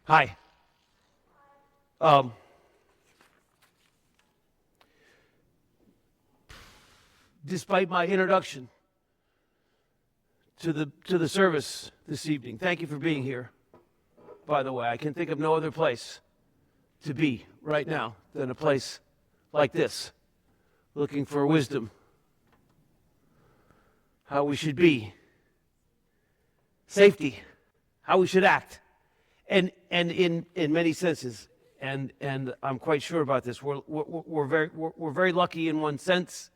Hi. Um, Despite my introduction to the service this evening, thank you for being here. By the way, I can think of no other place to be right now than a place like this, looking for wisdom, how we should be, safety, how we should act, and in many senses. And I'm quite sure about this. We're very lucky in one sense,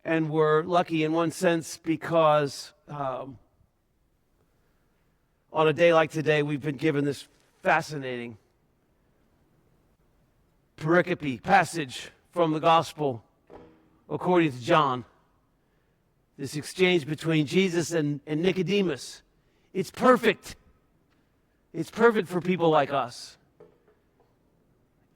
and we're lucky in one sense because on a day like today, we've been given this fascinating pericope passage from the Gospel according to John. This exchange between Jesus and Nicodemus. It's perfect. It's perfect for people like us.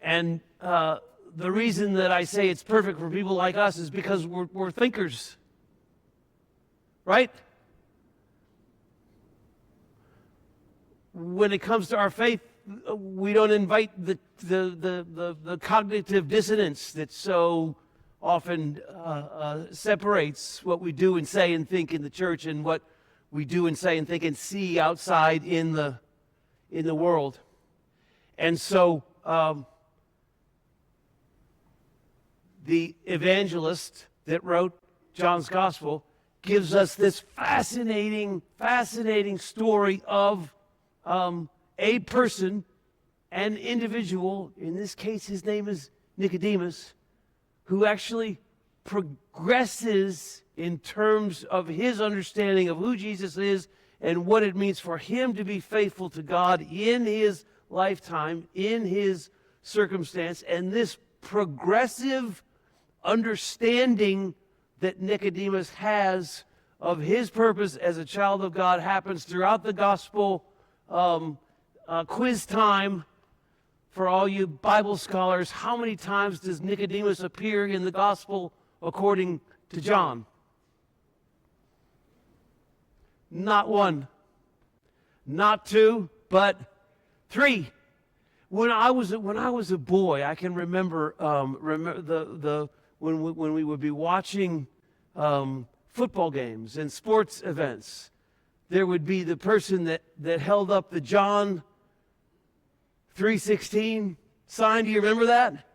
And the reason that I say it's perfect for people like us is because we're thinkers, right? When it comes to our faith, we don't invite the cognitive dissonance that so often separates what we do and say and think in the church and what we do and say and think and see outside in the world. And so the evangelist that wrote John's Gospel gives us this fascinating story of a person, an individual, in this case his name is Nicodemus, who actually progresses in terms of his understanding of who Jesus is and what it means for him to be faithful to God in his lifetime, in his circumstance. And this progressive understanding that Nicodemus has of his purpose as a child of God happens throughout the gospel. Quiz time for all you Bible scholars. How many times does Nicodemus appear in the gospel according to John? Not one, not two, but three. When I was a boy, I can remember when we would be watching football games and sports events. There would be the person that held up the John 3:16 sign. Do you remember that?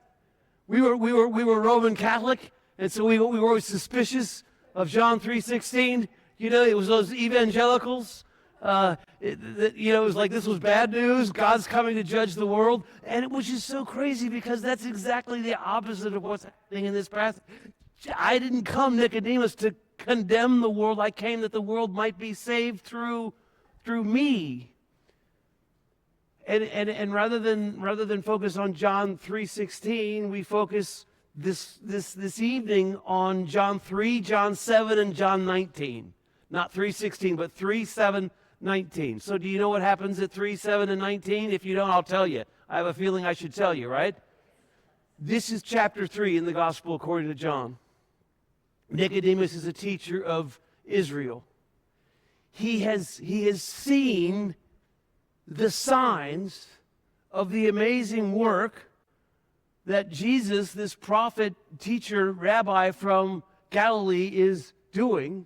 We were Roman Catholic, and so we were always suspicious of John 3:16. You know, it was those evangelicals. It was like this was bad news. God's coming to judge the world, and it was just so crazy because that's exactly the opposite of what's happening in this passage. I didn't come, Nicodemus, to condemn the world. I came that the world might be saved through me. And rather than focus on John 3:16, we focus this evening on John 3, John 7, and John 19. Not 3:16, but 3, 7, 19. So do you know what happens at 3, 7, and 19? If you don't, I'll tell you. I have a feeling I should tell you, right? This is chapter 3 in the Gospel according to John. Nicodemus is a teacher of Israel. He has seen the signs of the amazing work that Jesus, this prophet, teacher, rabbi from Galilee, is doing.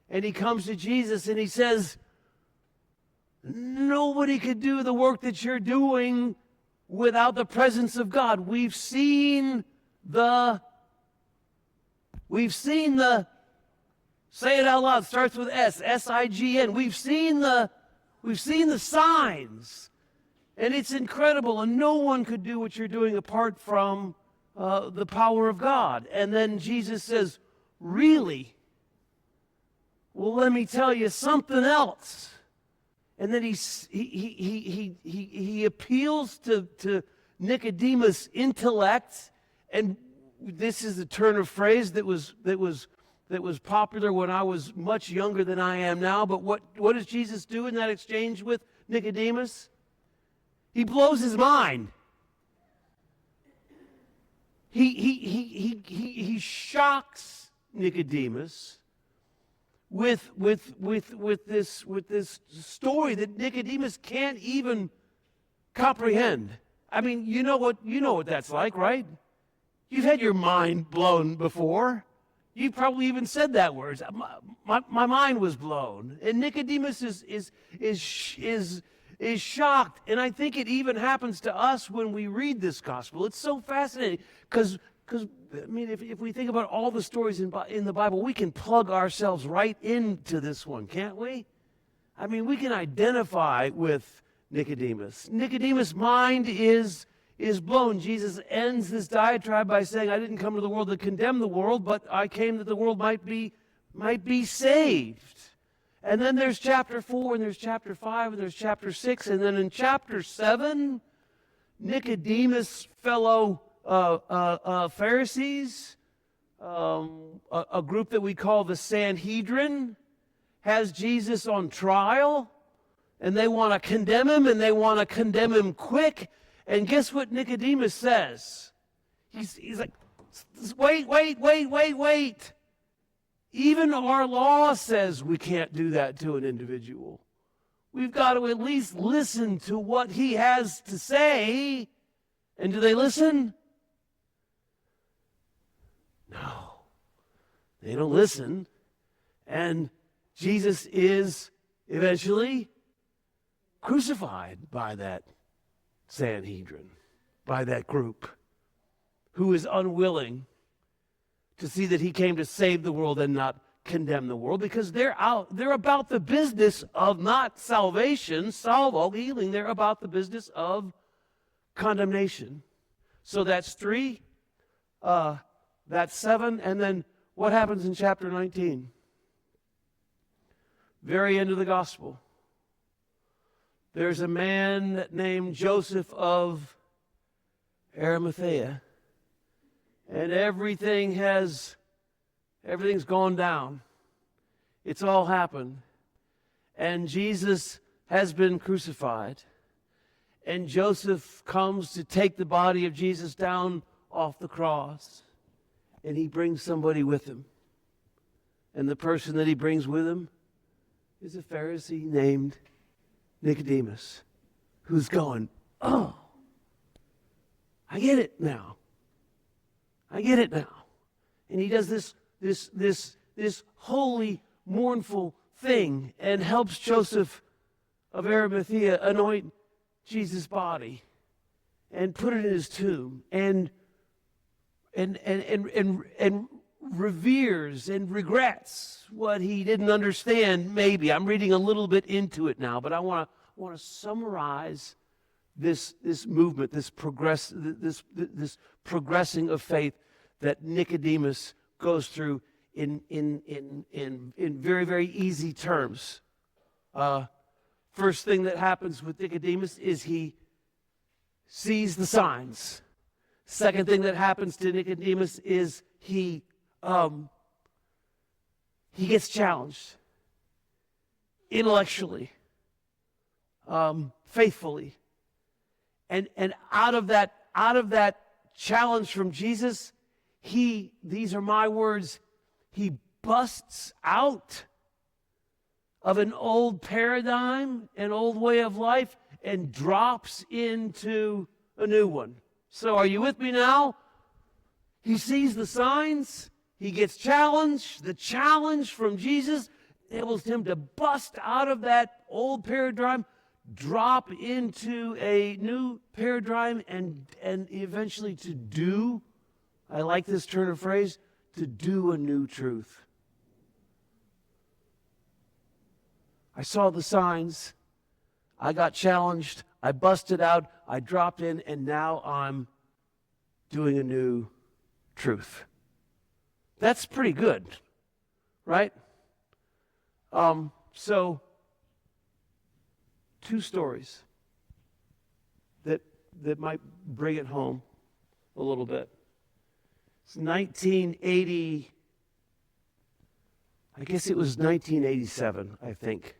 And he comes to Jesus and he says, nobody could do the work that you're doing without the presence of God. We've seen the, say it out loud, starts with S, S-I-G-N. We've seen the signs. And it's incredible. And no one could do what you're doing apart from the power of God. And then Jesus says, really? Well, let me tell you something else. And then he appeals to Nicodemus' intellect, and this is a turn of phrase that was popular when I was much younger than I am now. But what does Jesus do in that exchange with Nicodemus? He blows his mind. He shocks Nicodemus with this story that Nicodemus can't even comprehend. I mean, you know what that's like, right? You've had your mind blown before. You probably even said that word. My mind was blown. And Nicodemus is shocked. And I think it even happens to us when we read this gospel. It's so fascinating because I mean, if we think about all the stories in the Bible, we can plug ourselves right into this one, can't we? I mean, we can identify with Nicodemus. Nicodemus' mind is blown. Jesus ends this diatribe by saying, I didn't come to the world to condemn the world, but I came that the world might be saved. And then there's chapter 4, and there's chapter 5, and there's chapter 6, and then in chapter 7, Nicodemus' fellow Pharisees, a group that we call the Sanhedrin, has Jesus on trial, and they want to condemn him, and they want to condemn him quick. And guess what Nicodemus says? He's like, wait. Even our law says we can't do that to an individual. We've got to at least listen to what he has to say. And do they listen? No. They don't listen. And Jesus is eventually crucified by that Sanhedrin, by that group who is unwilling to see that he came to save the world and not condemn the world, because they're about the business of not salvation, salvo, healing. They're about the business of condemnation. So that's 3, that's 7, and then what happens in chapter 19? Very end of the gospel. There's a man named Joseph of Arimathea, and everything's gone down. It's all happened. And Jesus has been crucified. And Joseph comes to take the body of Jesus down off the cross. And he brings somebody with him. And the person that he brings with him is a Pharisee named Nicodemus, who's going, oh, I get it now. And he does this holy, mournful thing and helps Joseph of Arimathea anoint Jesus' body and put it in his tomb and reveres and regrets what he didn't understand. Maybe I'm reading a little bit into it now, but I want to summarize this movement, this progressing of faith that Nicodemus goes through in very, very easy terms. First thing that happens with Nicodemus is he sees the signs. Second thing that happens to Nicodemus is he gets challenged intellectually, faithfully, and out of that challenge from Jesus, these are my words, he busts out of an old paradigm, an old way of life, and drops into a new one. So are you with me now? He sees the signs. He gets challenged. The challenge from Jesus enables him to bust out of that old paradigm, drop into a new paradigm, and eventually to do, I like this turn of phrase, to do a new truth. I saw the signs. I got challenged. I busted out. I dropped in, and now I'm doing a new truth. That's pretty good, right? So, 2 stories that might bring it home a little bit. It's 1980, I guess it was 1987, I think.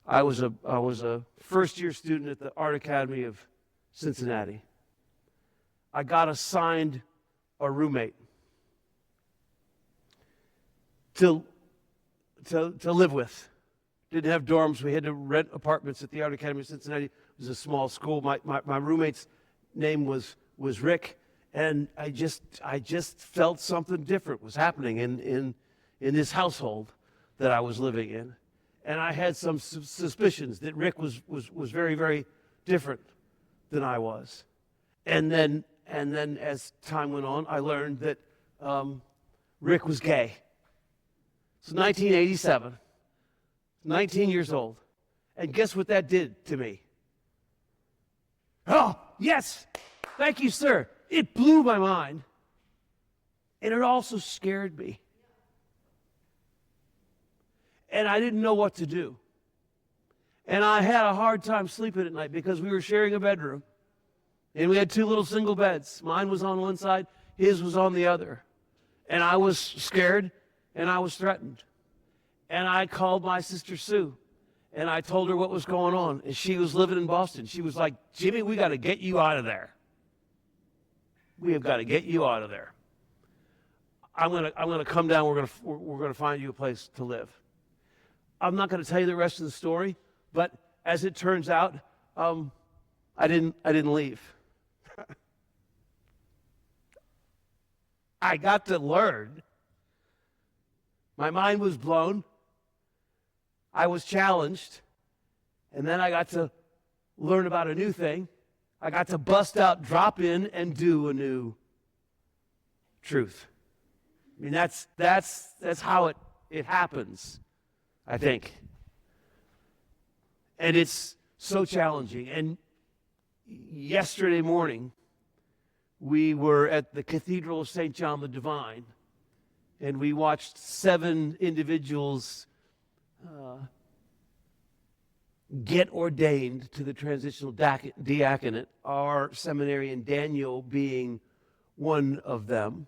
I was a first-year student at the Art Academy of Cincinnati. I got assigned a roommate to live with, didn't have dorms. We had to rent apartments at the Art Academy of Cincinnati. It was a small school. My roommate's name was Rick, and I just felt something different was happening in this household that I was living in, and I had some suspicions that Rick was very, very different than I was, and then as time went on, I learned that Rick was gay. It's 1987, 19 years old, and guess what that did to me? Oh, yes, thank you, sir. It blew my mind, and it also scared me. And I didn't know what to do. And I had a hard time sleeping at night because we were sharing a bedroom, and we had two little single beds. Mine was on one side, his was on the other. And I was scared, and I was threatened. And I called my sister Sue, and I told her what was going on. And she was living in Boston. She was like, Jimmy, we got to get you out of there. We have got to get you out of there. I'm gonna come down. We're gonna find you a place to live. I'm not going to tell you the rest of the story, but as it turns out, I didn't leave. I got to learn. My mind was blown. I was challenged, and then I got to learn about a new thing. I got to bust out, drop in, and do a new truth. I mean, that's how it happens, I think. And it's so challenging. And yesterday morning, we were at the Cathedral of St. John the Divine, and we watched 7 individuals get ordained to the transitional diaconate, our seminarian Daniel being one of them.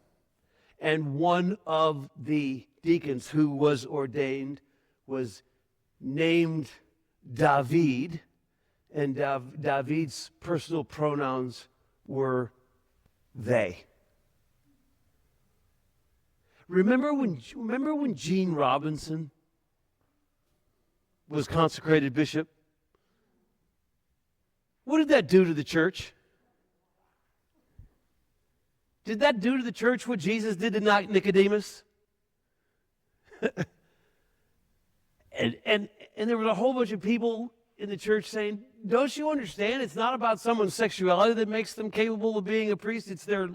And one of the deacons who was ordained was named David, and David's personal pronouns were they. Remember when Gene Robinson was consecrated bishop? What did that do to the church? Did that do to the church what Jesus did to Nicodemus? and there was a whole bunch of people in the church saying, don't you understand? It's not about someone's sexuality that makes them capable of being a priest. It's their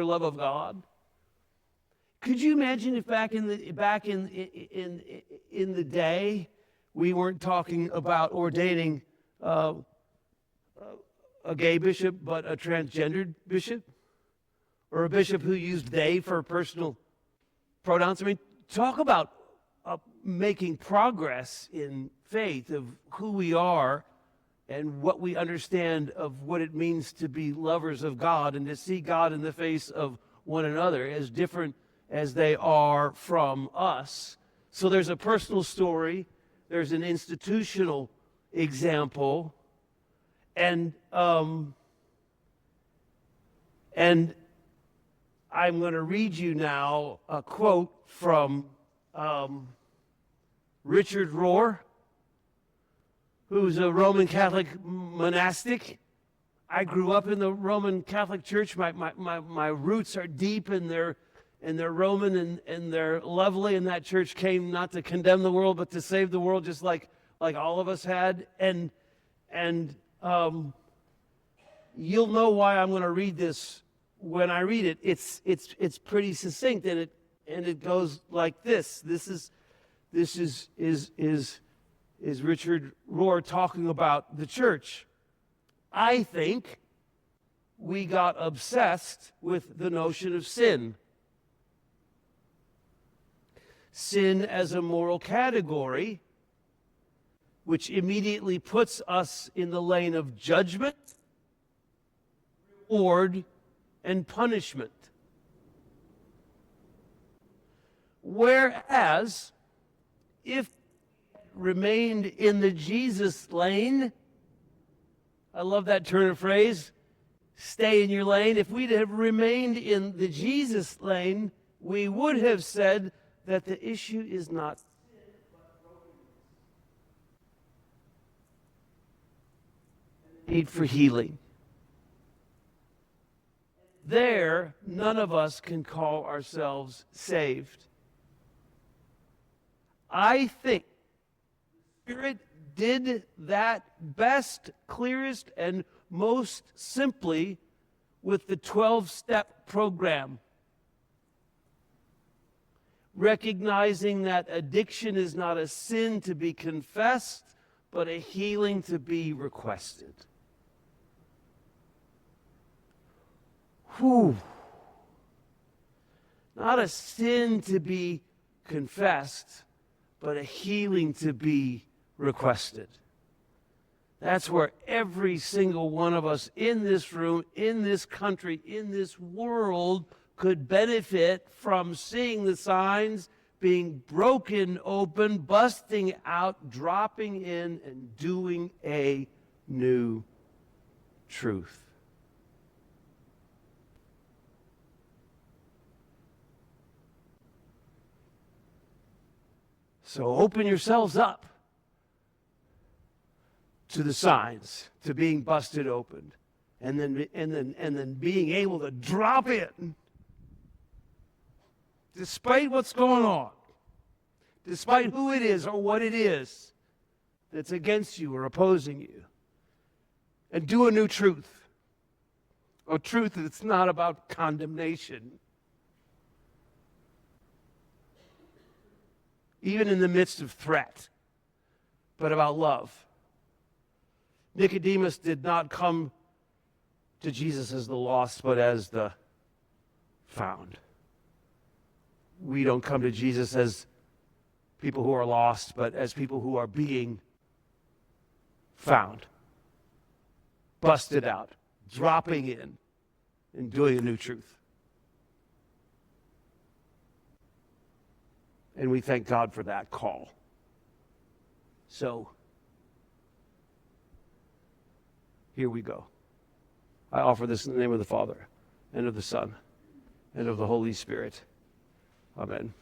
love of God. Could you imagine if back in the day we weren't talking about ordaining a gay bishop but a transgendered bishop, or a bishop who used they for personal pronouns? I mean, talk about making progress in faith of who we are and what we understand of what it means to be lovers of God and to see God in the face of one another as different as they are from us. So there's a personal story, there's an institutional example, and I'm going to read you now a quote from Richard Rohr, who's a Roman Catholic monastic. I grew up in the Roman Catholic Church. My roots are deep, and they're Roman, and they're lovely. And that church came not to condemn the world, but to save the world, just like all of us had. And you'll know why I'm going to read this. When I read it, it's pretty succinct, and it goes like this. This is Richard Rohr talking about the church. I think we got obsessed with the notion of sin. Sin as a moral category, which immediately puts us in the lane of judgment, reward, and punishment. Whereas, if remained in the Jesus lane, I love that turn of phrase, stay in your lane. If we'd have remained in the Jesus lane, we would have said that the issue is not sin, but brokenness. need for healing. There, none of us can call ourselves saved. I think the Spirit did that best, clearest, and most simply with the 12-step program. Recognizing that addiction is not a sin to be confessed, but a healing to be requested. Whew. Not a sin to be confessed, but a healing to be requested. That's where every single one of us in this room, in this country, in this world could benefit from seeing the signs being broken open, busting out, dropping in, and doing a new truth. So open yourselves up to the signs, to being busted open, and then being able to drop in, despite what's going on, despite who it is or what it is that's against you or opposing you, and do a new truth, a truth that's not about condemnation. Even in the midst of threat, but about love. Nicodemus did not come to Jesus as the lost, but as the found. We don't come to Jesus as people who are lost, but as people who are being found, busted out, dropping in, and doing a new truth. And we thank God for that call. So, here we go. I offer this in the name of the Father, and of the Son, and of the Holy Spirit. Amen.